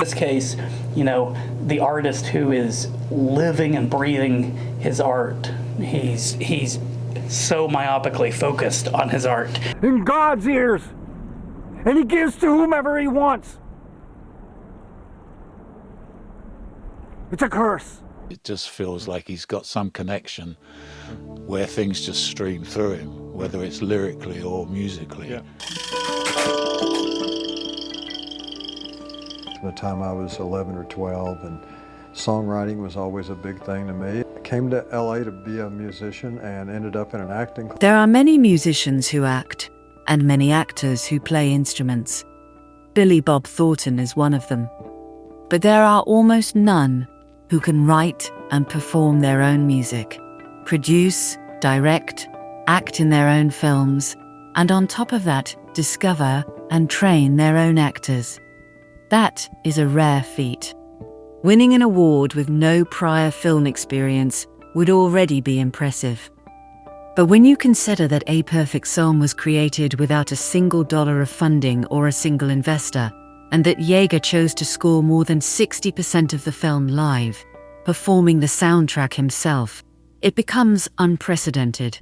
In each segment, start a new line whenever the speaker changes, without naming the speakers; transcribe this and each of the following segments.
this case, the artist who is living and breathing his art. He's so myopically focused on his art.
In God's ears, and he gives to whomever he wants. It's a curse.
It just feels like he's got some connection where things just stream through him, whether it's lyrically or musically.
Yeah.
From the time I was 11 or 12, and songwriting was always a big thing to me. I came to LA to be a musician and ended up in an acting class.
There are many musicians who act, and many actors who play instruments. Billy Bob Thornton is one of them. But there are almost none who can write and perform their own music, produce, direct, act in their own films, and on top of that, discover and train their own actors. That is a rare feat. Winning an award with no prior film experience would already be impressive. But when you consider that A Perfect Song was created without a single dollar of funding or a single investor, and that Yeager chose to score more than 60% of the film live, performing the soundtrack himself, it becomes unprecedented.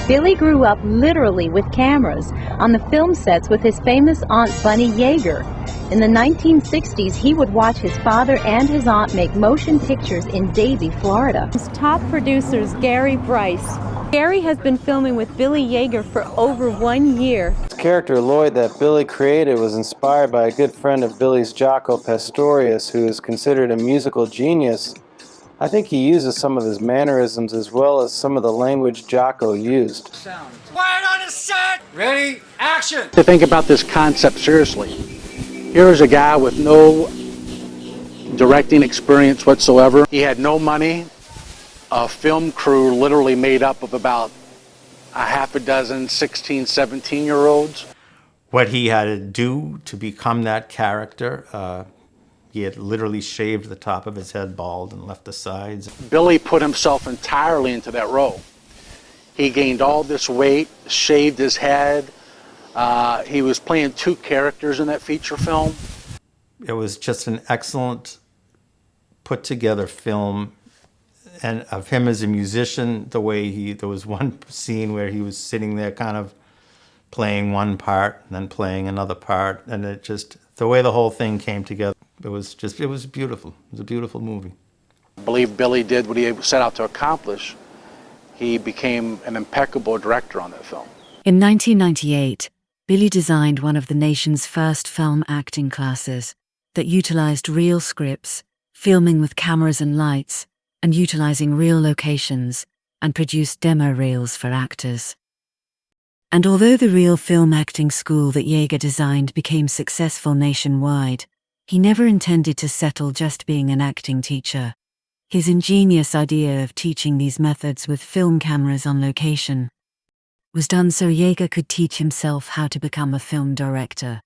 Billy grew up literally with cameras on the film sets with his famous Aunt Bunny Yeager. In the 1960s, he would watch his father and his aunt make motion pictures in Davie, Florida. His top producer's Gary Bryce. Gary has been filming with Billy Yeager for over 1 year.
The character Lloyd that Billy created was inspired by a good friend of Billy's, Jaco Pastorius, who is considered a musical genius. I think he uses some of his mannerisms as well as some of the language Jaco used.
Quiet on the set! Ready, action!
To think about this concept seriously. Here's a guy with no directing experience whatsoever. He had no money. A film crew literally made up of about a half a dozen 16, 17-year-olds.
What he had to do to become that character, he had literally shaved the top of his head bald and left the sides.
Billy put himself entirely into that role. He gained all this weight, shaved his head. He was playing two characters in that feature film.
It was just an excellent put together film, and of him as a musician, there was one scene where he was sitting there kind of playing one part and then playing another part, and the way the whole thing came together, it was beautiful. It was a beautiful movie.
I believe Billy did what he set out to accomplish. He became an impeccable director on that film.
In 1998, Billy designed one of the nation's first film acting classes that utilized real scripts, filming with cameras and lights, and utilizing real locations, and produced demo reels for actors. And although the real film acting school that Yeager designed became successful nationwide, he never intended to settle just being an acting teacher. His ingenious idea of teaching these methods with film cameras on location was done so Yeager could teach himself how to become a film director.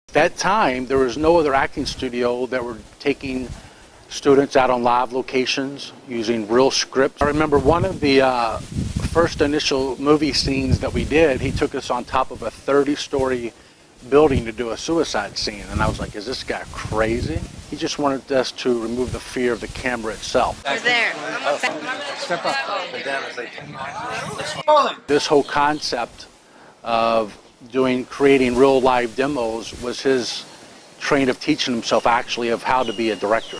At that time, there was no other acting studio that were taking students out on live locations using real scripts. I remember one of the first initial movie scenes that we did, he took us on top of a 30-story building to do a suicide scene, and I was like, is this guy crazy? He just wanted us to remove the fear of the camera itself.
Over there.
Step up.
This whole concept of creating real live demos was his train of teaching himself actually of how to be a director.